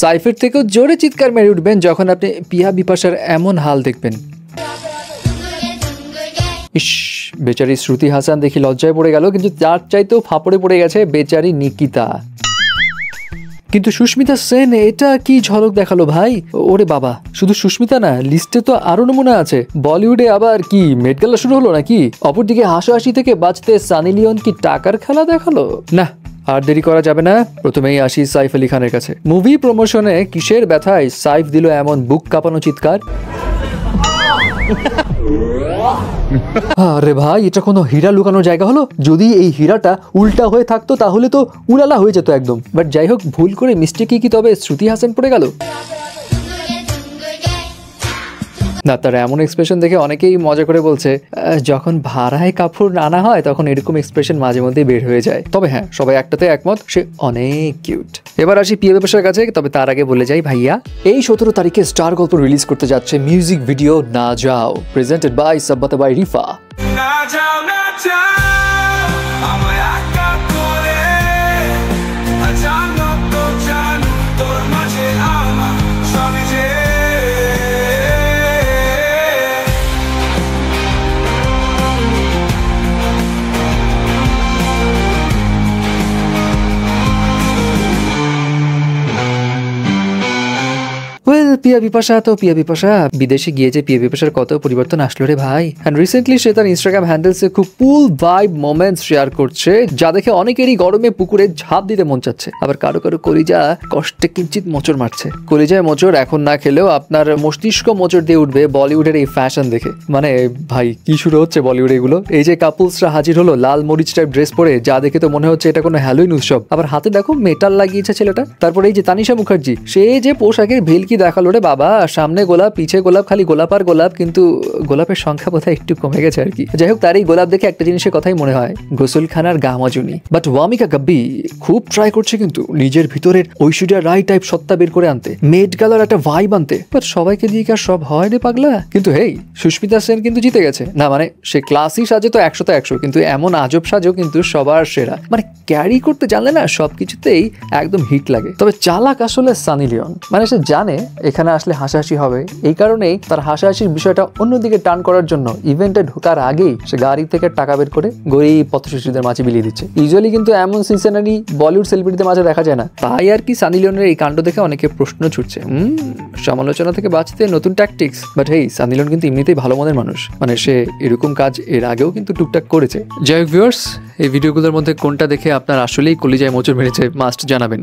সাইফের থেকেও জোরে চিৎকার মেরে উঠবেন যখন আপনি পিয়া বিপাশার এমন হাল দেখবেন। ইস, বেচারি শ্রুতি হাসান দেখি লজ্জায় পড়ে গেল, কিন্তু তার চাইতেও ফাপড়ে পড়ে গেছে বেচারি নিকিতা। কিন্তু সুস্মিতা সেন এটা কি ঝলক দেখালো ভাই! ওরে বাবা, শুধু সুস্মিতা না, লিস্টে তো আরো নমুনা আছে। বলিউডে আবার কি মেট গালা শুরু হলো নাকি? অপরদিকে হাসাহাসি থেকে বাঁচতে সানি লিওন কি টাকার খেলা দেখালো? না, আর দেরি করা যাবে না, প্রথমেই আসি সাইফ আলী খানের কাছে। মুভি প্রমোশনে কিসের ব্যথায় সাইফ দিল এমন বুক কাঁপানো চিৎকার। আরে ভাই, এটা কোনো হীরা লুকানোর জায়গা হলো? যদি এই হীরাটা উল্টা হয়ে থাকতো তাহলে তো উলালা হয়ে যেত একদম। বাট যাই হোক, ভুল করে মিস্টেকে কি তবে শ্রুতি হাসান পড়ে গেল? না, তার এমন এক্সপ্রেশন দেখে অনেকেই মজা করে বলছে যখন ভাড়ায় কাপড় আনা হয় তখন এরকম এক্সপ্রেশন মাঝে মধ্যে বের হয়ে যায়। তবে হ্যাঁ, সবাই একটাতে একমত, সে অনেক কিউট। এবার আসি পিয়া বিপাশার কাছে, তবে তার আগে বলে যাই ভাইয়া, এই 17 তারিখে স্টার গল্প রিলিজ করতে যাচ্ছে মিউজিক ভিডিও না যাও, প্রেজেন্টেড বাই সাব্বাতা বাই রিফা। পিয়া বিপাশা তো পিয়া বিপাশা, বিদেশে গিয়ে যে পিয়া বিপাশার কত পরিবর্তন আসলো রে ভাই। এন্ড রিসেন্টলি সে তার ইনস্টাগ্রাম হ্যান্ডেলসে খুব কুল ভাইব মোমেন্টস শেয়ার করছে, যা দেখে অনেকেরই গরমে পুকুরে ঝাঁপ দিতে মন চাচ্ছে। আবার কারো কারো কলিজা কষ্টে কিঞ্চিত মোচড় মারছে। কলিজায় মোচড় এখন না খেলেও আপনার মস্তিষ্ক মোচড় দিয়ে উঠবে বলিউডের এই ফ্যাশন দেখে। মানে ভাই, কি শুরু হচ্ছে বলিউড এগুলো! এই যে কাপলসরা হাজির হলো লাল মরিচ টাইপ ড্রেস পরে, যা দেখে তো মনে হচ্ছে এটা কোনো হ্যালোইন উৎসব। আবার হাতে দেখো মেটাল লাগিয়েছে ছেলেটা। তারপরে এই যে তানিশা মুখার্জি, সে যে পোশাকের ভেলকি দেখালো রে বাবা, সামনে গোলাপ পিছে গোলাপ, খালি গোলাপ আর গোলাপ, কিন্তু গোলাপের সংখ্যা বোধহয় একটু কমে গেছে আর কি। যাই হোক, তার এই গোলাপ দেখে একটা জিনিসের কথাই মনে হয়, গোসলখানার গামাজুনি। বাট ওয়ামিকা গাব্বি খুব ট্রাই করছে কিন্তু নিজের ভিতরের ঐশ্বর্যা রায় টাইপ সত্তা বের করে আনতে, মেট গালার একটা ভাইব আনতে। বাট সবাইকে দিয়ে কি আর সব হয় রে পাগলা? কিন্তু হেই, সুস্মিতা সেন কিন্তু জিতে গেছে না, মানে সে ক্লাসি সাজে তো 100তে 100, কিন্তু এমন আজব সাজও কিন্তু সবার সেরা। মানে ক্যারি করতে জানলে না সবকিছুতেই একদম হিট লাগে। তবে চালাক আসলে সানি লিওন, মানে সে জানে এখানে আসলে হাসাহাসি হবে, এই কারণেই তার হাসাহাসির বিষয়টা অন্যদিকে টার্ন করার জন্য ইভেন্টে ঢোকার আগেই সে গাড়ি থেকে টাকা বের করে গরিব পথশিশুদের মাঝে বিলিয়ে দিচ্ছে। ইউজুয়ালি কিন্তু এমন সিনসিনারি বলিউড সেলিব্রিটিদের মাঝে দেখা যায় না। তাই আর কি সানি লিওনের এই কাণ্ড দেখে অনেকে প্রশ্ন ছুটছে, সমালোচনা থেকে বাঁচতে নতুন tactics. But hey, Sunny Leone কিন্তু এমনিতেই ভালো মনের মানুষ, মানে সে এরকম কাজ এর আগেও কিন্তু টুকটাক করেছে। যাই হোক ভিউয়ার্স, এই ভিডিওগুলোর মধ্যে কোনটা দেখে আপনার আসলেই কলিজায় মোচড় মেরেছে মাস্ট জানাবেন।